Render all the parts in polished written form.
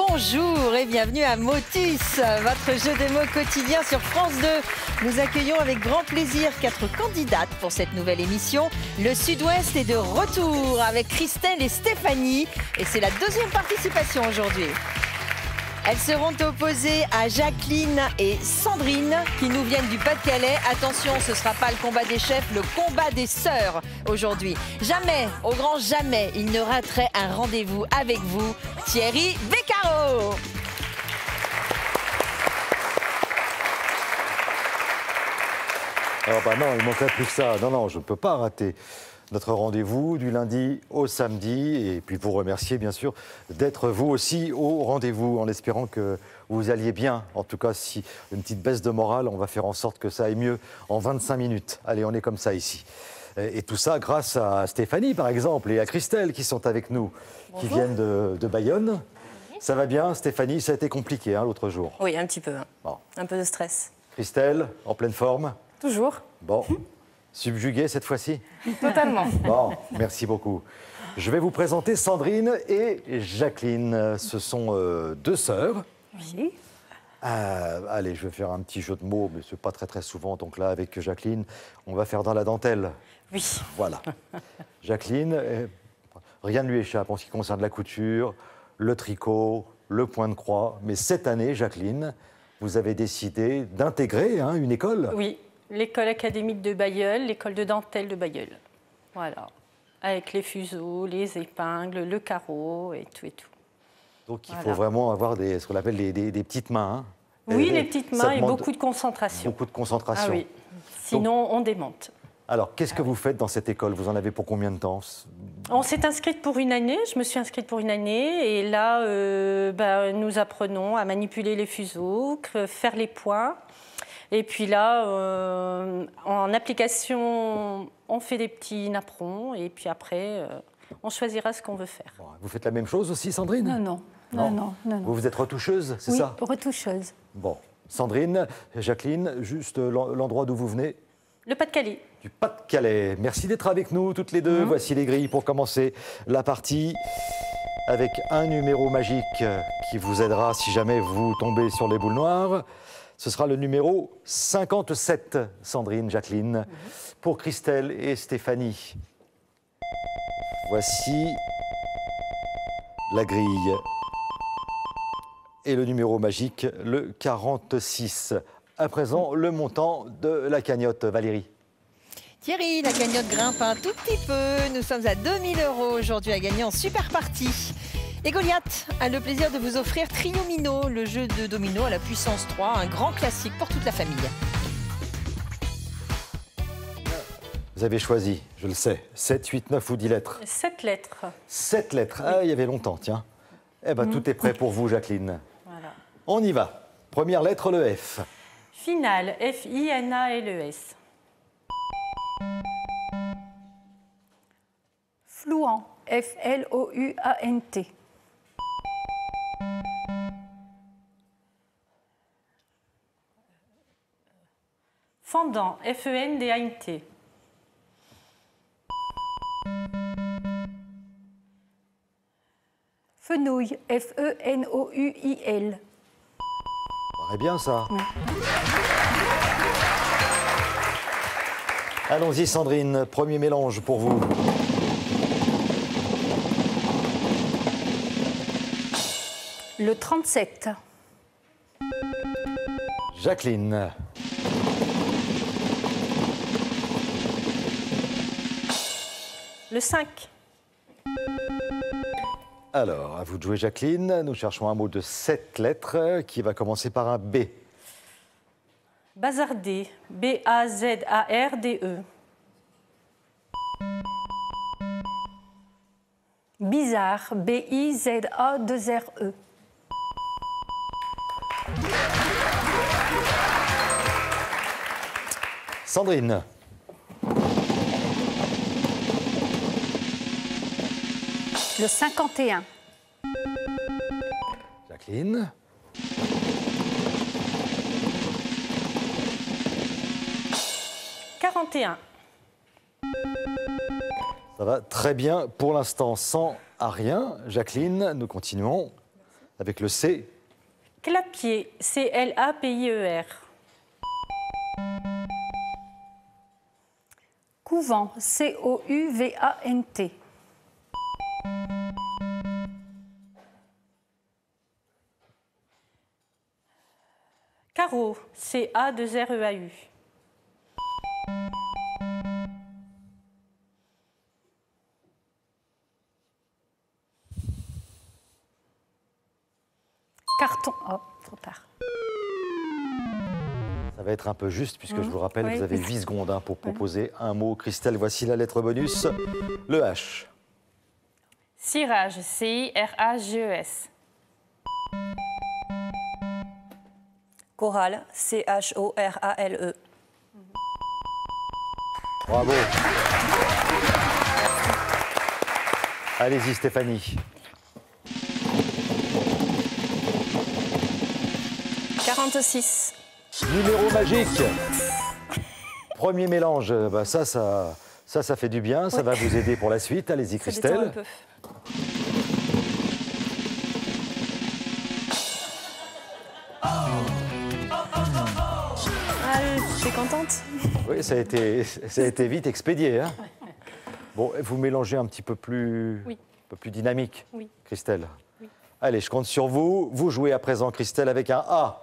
Bonjour et bienvenue à Motus, votre jeu de mots quotidien sur France 2. Nous accueillons avec grand plaisir 4 candidates pour cette nouvelle émission. Le Sud-Ouest est de retour avec Christelle et Stéphanie et c'est la deuxième participation aujourd'hui. Elles seront opposées à Jacqueline et Sandrine qui nous viennent du Pas-de-Calais. Attention, ce ne sera pas le combat des chefs, le combat des sœurs aujourd'hui. Jamais, au grand jamais, il ne raterait un rendez-vous avec vous, Thierry Beccaro. Alors bah non, il manquerait plus que ça. Non, je ne peux pas rater notre rendez-vous du lundi au samedi. Et puis vous remercier bien sûr d'être vous aussi au rendez-vous en espérant que vous alliez bien. En tout cas, si une petite baisse de morale, on va faire en sorte que ça aille mieux en 25 minutes. Allez, on est comme ça ici. Et tout ça grâce à Stéphanie par exemple et à Christelle qui sont avec nous, qui viennent de Bayonne. Ça va bien Stéphanie? Ça a été compliqué l'autre jour. Oui, un petit peu. Bon. Un peu de stress. Christelle, en pleine forme? Toujours. Bon. Subjuguée cette fois-ci? Totalement. Bon, merci beaucoup. Je vais vous présenter Sandrine et Jacqueline. Ce sont deux sœurs. Oui. Allez, je vais faire un petit jeu de mots, mais ce n'est pas très souvent. Donc là, avec Jacqueline, on va faire dans la dentelle. Oui. Voilà. Jacqueline, rien ne lui échappe en ce qui concerne la couture, le tricot, le point de croix. Mais cette année, Jacqueline, vous avez décidé d'intégrer une école. Oui. L'école académique de Bailleul, l'école de dentelle de Bailleul. Voilà. Avec les fuseaux, les épingles, le carreau et tout et tout. Donc il faut vraiment avoir ce qu'on appelle des petites mains. Oui, les petites mains et beaucoup de concentration. Beaucoup de concentration. Ah oui. Sinon, on démonte. Alors, qu'est-ce que vous faites dans cette école? Vous en avez pour combien de temps? On s'est inscrite pour une année. Je me suis inscrite pour une année. Et là, nous apprenons à manipuler les fuseaux, faire les points. Et puis là, en application, on fait des petits napperons et puis après, on choisira ce qu'on veut faire. Bon, vous faites la même chose aussi, Sandrine? Non. Vous êtes retoucheuse, c'est ça? Oui, retoucheuse. Bon. Sandrine, Jacqueline, juste l'endroit d'où vous venez? Le Pas-de-Calais. Du Pas-de-Calais. Merci d'être avec nous toutes les deux. Voici les grilles pour commencer la partie avec un numéro magique qui vous aidera si jamais vous tombez sur les boules noires. Ce sera le numéro 57, Sandrine, Jacqueline, pour Christelle et Stéphanie. Voici la grille. Et le numéro magique, le 46. À présent, le montant de la cagnotte, Valérie. Thierry, la cagnotte grimpe un tout petit peu. Nous sommes à 2000 € aujourd'hui à gagner en super partie. Et Goliath a le plaisir de vous offrir Triomino, le jeu de domino à la puissance 3, un grand classique pour toute la famille. Vous avez choisi, je le sais, 7, 8, 9 ou 10 lettres. 7 lettres. 7 lettres, il y avait longtemps, tiens. Eh bien, tout est prêt pour vous, Jacqueline. Voilà. On y va. Première lettre, le F. Finale, F-I-N-A-L-E-S. Flouant, F-L-O-U-A-N-T. Fendant, F-E-N-D-A-N-T. Fenouil, F-E-N-O-U-I-L. Paraît bien, ça. Allons-y, Sandrine. Premier mélange pour vous. Le 37. Jacqueline. Le 5. Alors, à vous de jouer, Jacqueline. Nous cherchons un mot de 7 lettres qui va commencer par un B. Bazarder, B-A-Z-A-R-D-E. Bizarre, B-I-Z-A-2-R-E. Sandrine. Le 51. Jacqueline. « 41. Ça va très bien pour l'instant, 100 à rien. Jacqueline, nous continuons avec le C. Clapier, C-L-A-P-I-E-R. Couvent, C-O-U-V-A-N-T. Carreau, C-A-2-R-E-A-U. Carton. Oh, trop tard. Ça va être un peu juste puisque je vous rappelle, Oui. vous avez 8 secondes pour proposer un mot. Christelle, voici la lettre bonus, le H. Cirage, C-I-R-A-G-E-S. Chorale, C-H-O-R-A-L-E. Bravo. Allez-y Stéphanie. 46. Numéro magique. Premier mélange, ça fait du bien, ça va vous aider pour la suite. Allez-y Ça détend un Christelle. peu. Allez, t'es contente? Oui, ça a été vite expédié. Hein. Bon, vous mélangez un petit peu plus, Oui. un peu plus dynamique, Oui. Christelle. Oui. Allez, je compte sur vous. Vous jouez à présent, Christelle, avec un A.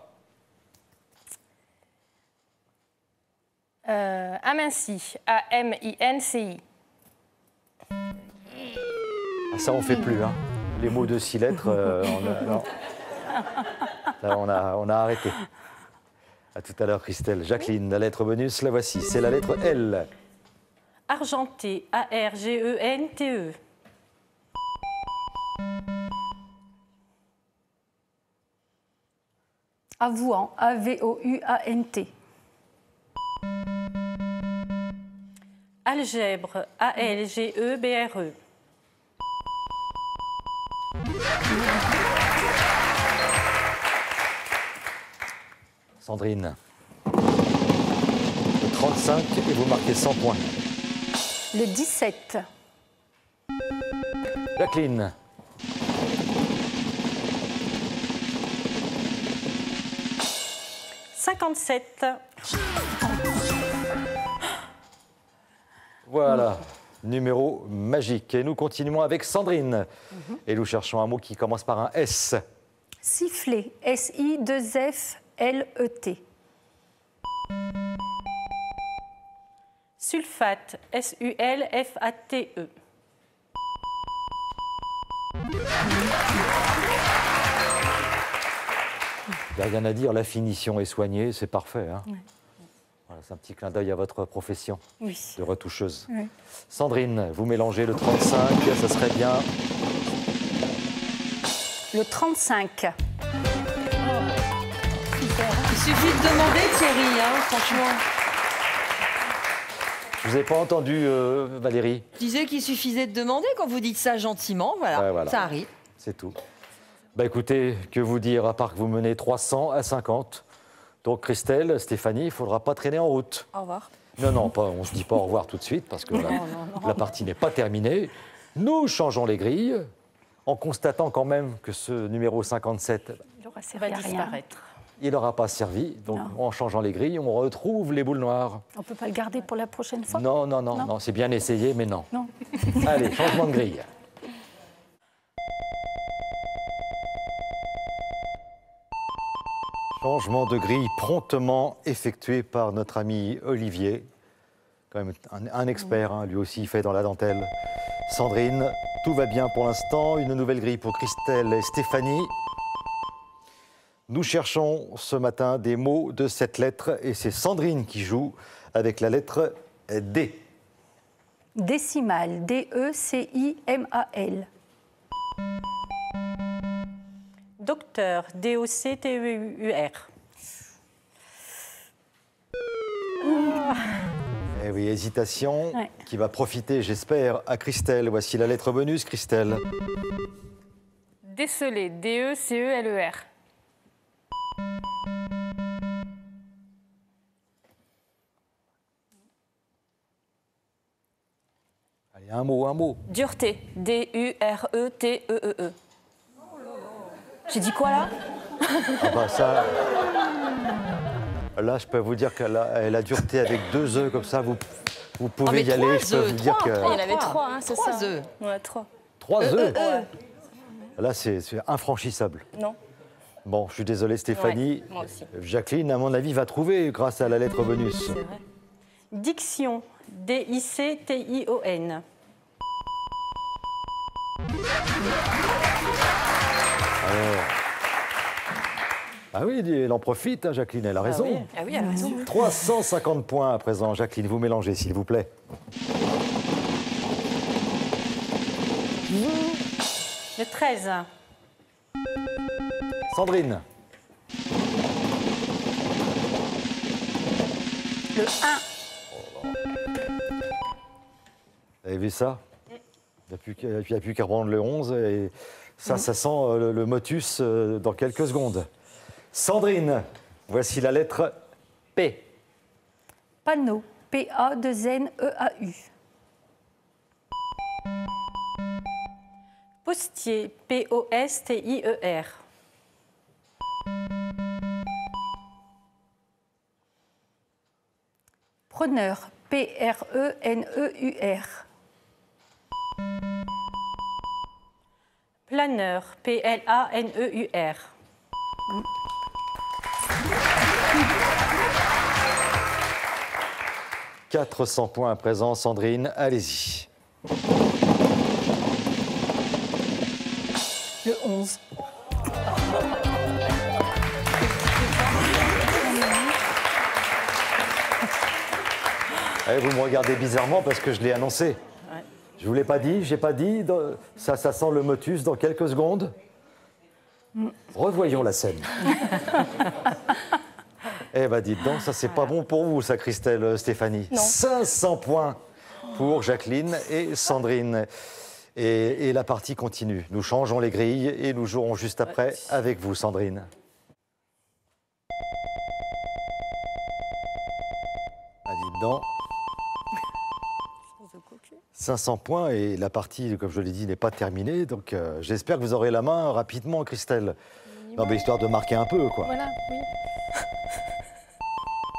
Aminci, A-M-I-N-C-I. Ah, ça, on fait plus. Hein. Les mots de 6 lettres, non. Là, on a arrêté. À tout à l'heure, Christelle. Jacqueline, la lettre bonus, la voici. C'est la lettre L. Argenté, A-R-G-E-N-T-E. Avouant, A-V-O-U-A-N-T. Algèbre, A-L-G-E-B-R-E. Sandrine. Le 35 et vous marquez 100 points. Le 17. Jacqueline. « 57. Voilà, numéro magique. Et nous continuons avec Sandrine. Et nous cherchons un mot qui commence par un S. Sifflet, S-I-2-F-L-E-T. Sulfate, S-U-L-F-A-T-E. Il n'y a rien à dire, la finition est soignée, c'est parfait. Hein. Voilà, c'est un petit clin d'œil à votre profession Oui. de retoucheuse. Oui. Sandrine, vous mélangez le 35, ça serait bien. Le 35. Il suffit de demander, Thierry, hein, franchement. Je vous ai pas entendu, Valérie, Je disais qu'il suffisait de demander quand vous dites ça gentiment. Voilà, Ouais, voilà. ça arrive. c'est tout. Bah écoutez, que vous dire, à part que vous menez 300 à 50. Donc Christelle, Stéphanie, il ne faudra pas traîner en route. Au revoir. Non, on ne se dit pas au revoir tout de suite parce que la partie n'est pas terminée. Nous changeons les grilles en constatant quand même que ce numéro 57, Il aura Ça servi va à rien. disparaître. il n'aura pas servi. Donc Non. en changeant les grilles, on retrouve les boules noires. On ne peut pas le garder pour la prochaine fois? Non, c'est bien essayé, mais non. Non. Allez, changement de grille. Changement de grille promptement effectué par notre ami Olivier. Quand même un expert, hein, lui aussi il fait dans la dentelle. Sandrine, tout va bien pour l'instant. Une nouvelle grille pour Christelle et Stéphanie. Nous cherchons ce matin des mots de cette lettre et c'est Sandrine qui joue avec la lettre D. Décimal, D-E-C-I-M-A-L. Docteur, D-O-C-T-E-U-R. Eh oui, hésitation Ouais. qui va profiter, j'espère, à Christelle. Voici la lettre bonus, Christelle. Déceler, D-E-C-E-L-E-R. Allez, un mot, un mot. Dureté. D-U-R-E-T-E-E-E. J'ai dit quoi là? Ah bah ça... Là, je peux vous dire qu'elle a la dureté avec 2 œufs, comme ça, vous pouvez mais y aller. Je peux 3 vous dire que... Il y en avait 3, hein, c'est ça? 3 œufs. Ouais, 3. 3 œufs Ouais. Là, c'est infranchissable. Non. Bon, je suis désolé, Stéphanie. Ouais, moi aussi. Jacqueline, à mon avis, va trouver grâce à la lettre bonus. C'est vrai. Diction, D-I-C-T-I-O-N. Ah oui, elle en profite, hein, Jacqueline, elle a raison. Ah oui, elle a raison. 350 points à présent. Jacqueline, vous mélangez, s'il vous plaît. Le 13. Sandrine. Le 1. Vous avez vu ça? Il n'y a plus qu'à prendre le 11 et ça sent le motus dans quelques secondes. Sandrine, voici la lettre P. Panneau. P-A-2-N-E-A-U. Postier, P-O-S-T-I-E-R. Preneur. P-R-E-N-E-U-R. Planeur, P-L-A-N-E-U-R. 400 points à présent, Sandrine, allez-y. Le 11. Eh, vous me regardez bizarrement parce que je l'ai annoncé. Je vous l'ai pas dit, j'ai pas dit. Ça sent le motus dans quelques secondes. Revoyons la scène. Eh ben dites donc, ça c'est pas bon pour vous, ça, Christelle, Stéphanie. Non. 500 points pour Jacqueline et Sandrine. Et la partie continue. Nous changeons les grilles et nous jouerons juste après avec vous, Sandrine. Ah, dites donc. 500 points et la partie, comme je l'ai dit, n'est pas terminée. Donc j'espère que vous aurez la main rapidement, Christelle. Non, mais histoire de marquer un peu, quoi. Voilà, oui.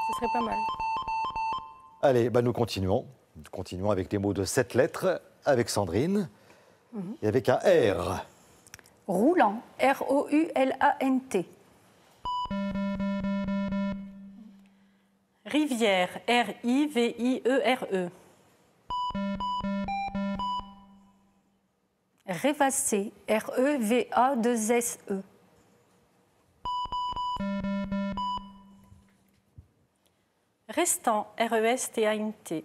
Ce serait pas mal. Allez, bah nous continuons. Nous continuons avec des mots de 7 lettres, avec Sandrine, et avec un R. Roulant. R-O-U-L-A-N-T. Rivière, R-I-V-I-E-R-E. Rêvasser. R-E-V-A-2-S-E. Restant, R-E-S-T-A-N-T.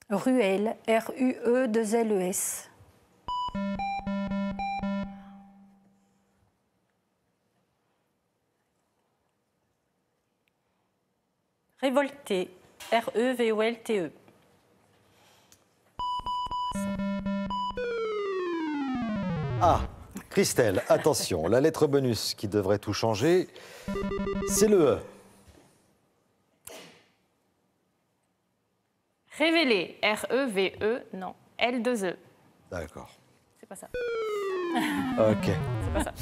Ruelle. R-U-E-2-L-E-S. Révolté, R-E-V-O-L-T-E. Ah, Christelle, attention, la lettre bonus qui devrait tout changer, c'est le E. Révéler, R-E-V-E, non, L-2-E. D'accord. C'est pas ça. Ok. C'est pas ça.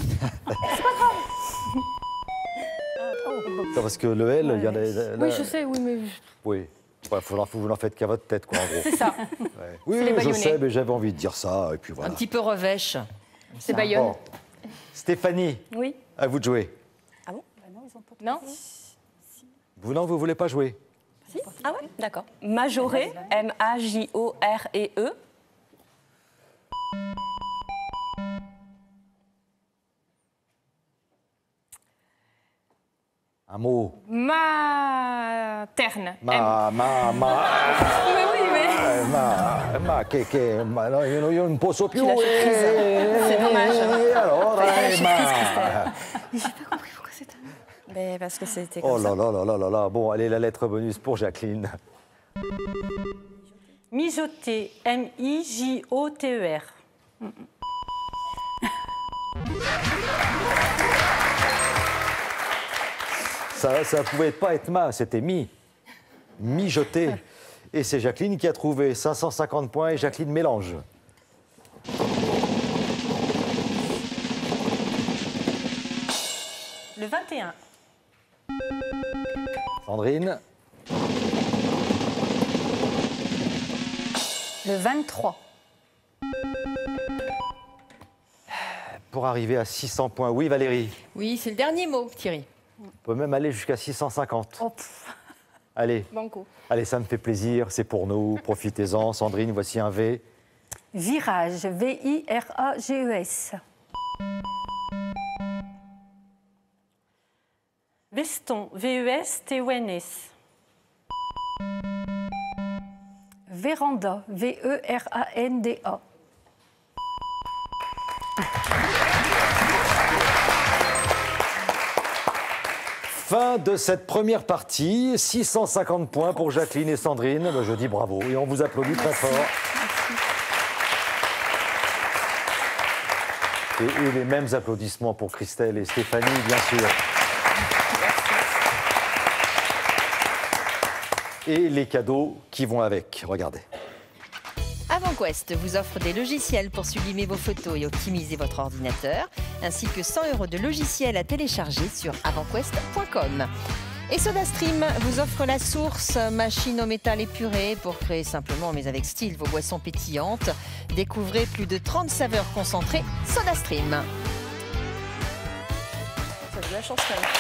Non, parce que le L, il y en a... là- Oui, je sais, oui, mais Oui. Ouais, vous n'en faites qu'à votre tête, quoi, en gros. c'est ça. Ouais. Oui, les je Bayonnais. sais, mais j'avais envie de dire ça, et puis Un voilà. petit peu revêche. C'est Bayonne. Bon. Stéphanie, Oui. à vous de jouer. Ah bon? Non? Vous voulez pas jouer? Ah ouais? D'accord. Majorer. M-A-J-O-R-E-E. Un mot. Materne. Mais oui, mais... No, io non posso più. C'est dommage. Allora, J'ai pas compris pourquoi c'était. Mais parce que c'était comme Oh ça. là là là là là là. Bon, allez, la lettre bonus pour Jacqueline. Mijoter, M-I-J-O-T-E-R. Ça pouvait pas être ma, c'était mijoté. Et c'est Jacqueline qui a trouvé 550 points et Jacqueline mélange. Le 21. Sandrine, Le 23. pour arriver à 600 points. Oui, Valérie, Oui, c'est le dernier mot, Thierry. on peut même aller jusqu'à 650. Oh, pff. Allez, Banco. allez, ça me fait plaisir, c'est pour nous, profitez-en. Sandrine, voici un V. Virage, V-I-R-A-G-E-S. Veston, V-E-S-T-O-N-S. Véranda, V-E-R-A-N-D-A. Fin de cette première partie, 650 points pour Jacqueline et Sandrine. Ben, je dis bravo et on vous applaudit très fort. Et les mêmes applaudissements pour Christelle et Stéphanie, bien sûr. Et les cadeaux qui vont avec, regardez. AvantQuest vous offre des logiciels pour sublimer vos photos et optimiser votre ordinateur, ainsi que 100 € de logiciels à télécharger sur avantquest.com. Et SodaStream vous offre la source, machine au métal épuré pour créer simplement, mais avec style, vos boissons pétillantes. Découvrez plus de 30 saveurs concentrées SodaStream. Ça a de la chance quand même.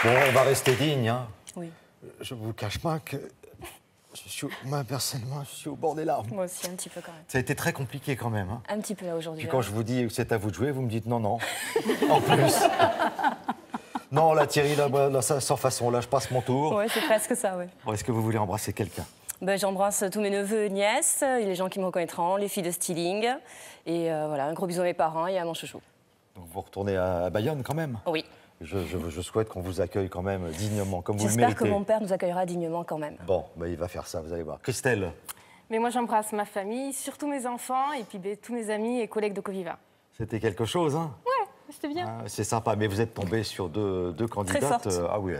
Bon, on va rester digne. Hein. Oui. Je vous cache pas que moi, personnellement, je suis au bord des larmes. Moi aussi, un petit peu quand même. Ça a été très compliqué quand même. Hein. Un petit peu là aujourd'hui. Puis quand je vous dis que c'est à vous de jouer, vous me dites non, non. En plus. Non, là, Thierry, là, ça, sans façon, là, je passe mon tour. Ouais, c'est presque ça, ouais. Bon, est-ce que vous voulez embrasser quelqu'un? Ben, j'embrasse tous mes neveux et nièces, et les gens qui me reconnaîtront, les filles de styling. Et voilà, un gros bisou à mes parents et à mon chouchou. Donc vous retournez à Bayonne quand même? Oui. Je souhaite qu'on vous accueille quand même dignement, comme vous le J'espère méritez. que mon père nous accueillera dignement quand même. Bon, ben, il va faire ça, vous allez voir. Christelle, Mais moi, j'embrasse ma famille, surtout mes enfants et puis tous mes amis et collègues de Coviva. c'était quelque chose, hein? C'était bien. Ah, c'est sympa, mais vous êtes tombé sur deux candidates. fortes. Ah oui,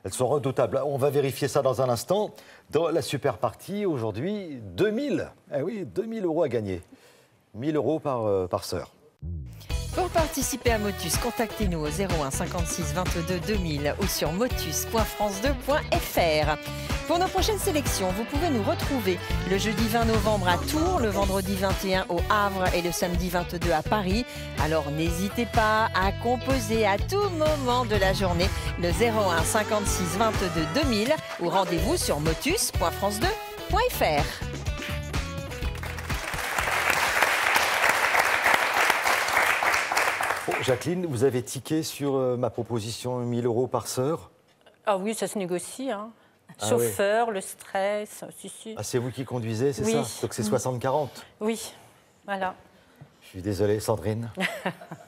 elles sont redoutables. On va vérifier ça dans un instant. Dans la super partie, aujourd'hui, 2000. Eh oui, 2000 € à gagner. 1000 € par sœur. Pour participer à Motus, contactez-nous au 01 56 22 2000 ou sur motus.france2.fr. Pour nos prochaines sélections, vous pouvez nous retrouver le jeudi 20 novembre à Tours, le vendredi 21 au Havre et le samedi 22 à Paris. Alors n'hésitez pas à composer à tout moment de la journée le 01 56 22 2000 ou rendez-vous sur motus.france2.fr. Bon, Jacqueline, vous avez tiqué sur ma proposition 1000 € par sœur. Ah oui, ça se négocie. Hein. Ah Chauffeur, le stress, si. Ah, c'est vous qui conduisez, c'est Oui. ça? Donc c'est 60-40. Oui, voilà. Je suis désolé, Sandrine.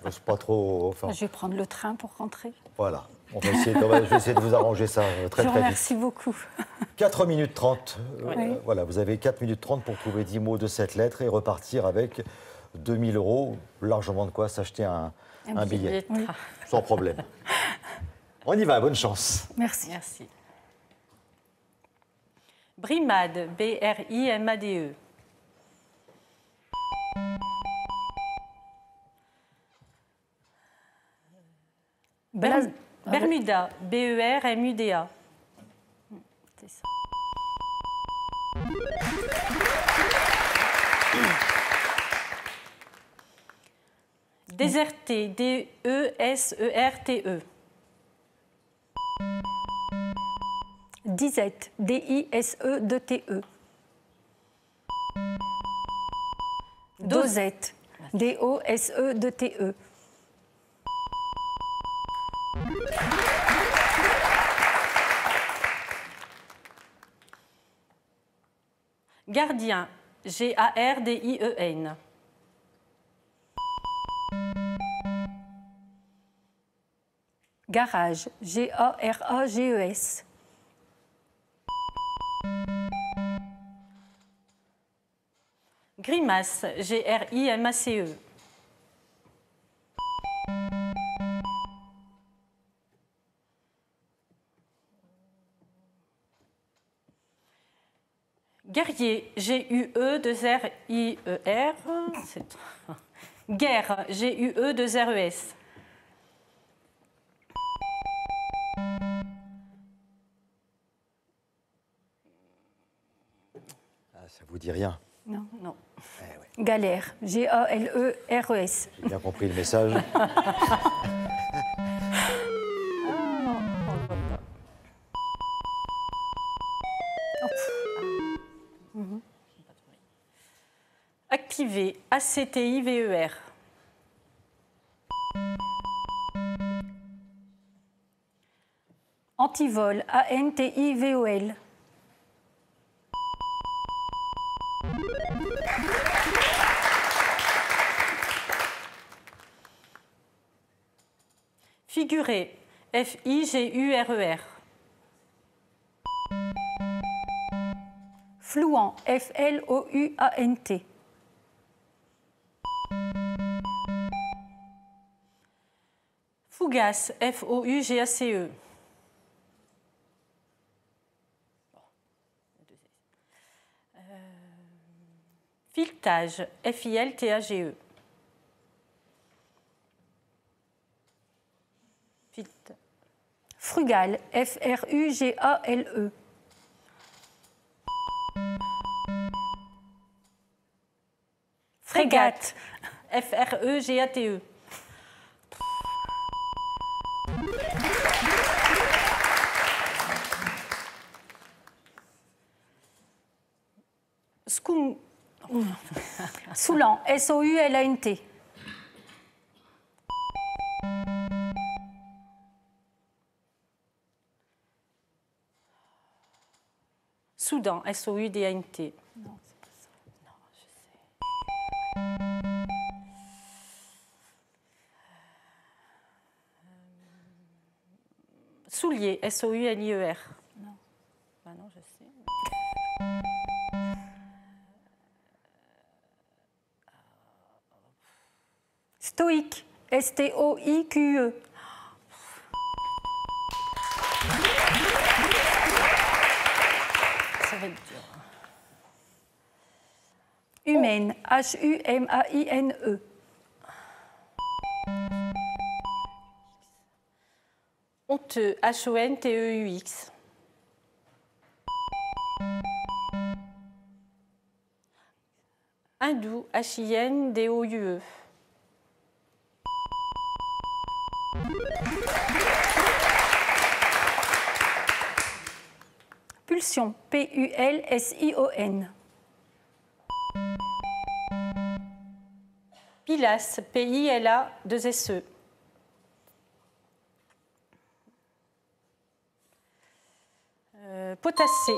Je sais pas trop. Enfin, Je vais prendre le train pour rentrer. voilà. Je vais essayer de vous arranger ça très Je vous très vite. remercie beaucoup. 4 minutes 30. Oui. Voilà, vous avez 4 minutes 30 pour trouver 10 mots de cette lettre et repartir avec 2000 €. Largement de quoi s'acheter un billet. Oui. Sans problème. On y va, bonne chance. Merci. Merci. Brimade, B-R-I-M-A-D-E. Bermuda, B-E-R-M-U-D-A. C'est ça. Déserté, D-E-S-E-R-T-E. Disette, D-I-S-E-D-T-E. Dosette, D-O-S-E-D-T-E. Gardien, Gardien. Garage, Garages. Grimace, Grimace. Guerrier, Guer. Guerre, Guerres. Ah, ça vous dit rien? Non. Non. Eh ouais. Galère, Galeres. J'ai bien compris le message. Activer, Activer. Antivol, Antivol. Figurer, Figurer. Flouant, Flouant. Fougace, Fougace. Filetage, Filtage. Frugal, Frugale. Frégate, Fregate. Soulant, Soulant. Soudan, Soudant. Non, c'est pas ça. Non, je sais. Soulier, Soulier. Non. Bah non, je sais. Stoïque, Stoique. Ça va être dur. Humaine, Humaine. Honteux, Honteux. Hindou, Hindou. Pulsion, Pulsion. Pilas, Pila2SE. Potassé. Oh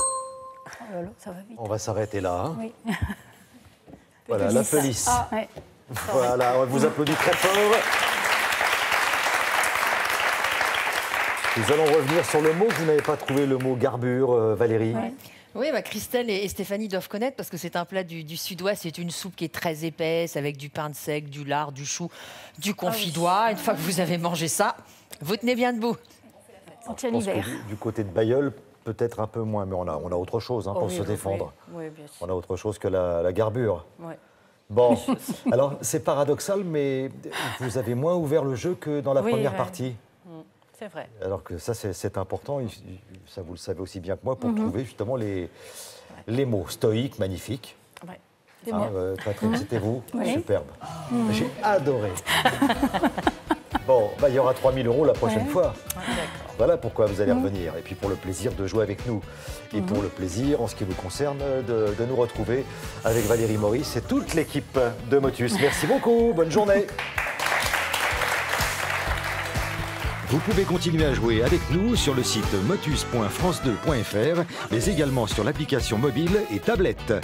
là là, ça va vite. On va s'arrêter là. Hein. Oui. Voilà, la police. Ah, ouais. Voilà, on vous applaudit très fort. Nous allons revenir sur le mot. Vous n'avez pas trouvé le mot garbure, Valérie? Ouais. Oui, bah Christelle et Stéphanie doivent connaître parce que c'est un plat du sud-ouest. C'est une soupe qui est très épaisse avec du pain de seigle, du lard, du chou, du confit d'oie. Une fois que vous avez mangé ça, vous tenez bien debout. On tient Je pense que l'hiver. du côté de Bailleul, peut-être un peu moins, mais on a autre chose hein, pour se défendre. Oui, bien sûr. On a autre chose que la garbure. Ouais. Bon, alors c'est paradoxal, mais vous avez moins ouvert le jeu que dans la Oui, première ouais. partie. C'est vrai. Alors que ça, c'est important, ça vous le savez aussi bien que moi, pour trouver justement les mots. Stoïque, magnifique. Ouais. Très, très, c'était vous, Oui. superbe. J'ai adoré. Bon, bah, il y aura 3 000 € la prochaine fois. Voilà pourquoi vous allez revenir. Et puis pour le plaisir de jouer avec nous. Et pour le plaisir, en ce qui vous concerne, de nous retrouver avec Valérie Maurice et toute l'équipe de Motus. Merci beaucoup, bonne journée. Vous pouvez continuer à jouer avec nous sur le site motus.france2.fr, mais également sur l'application mobile et tablette.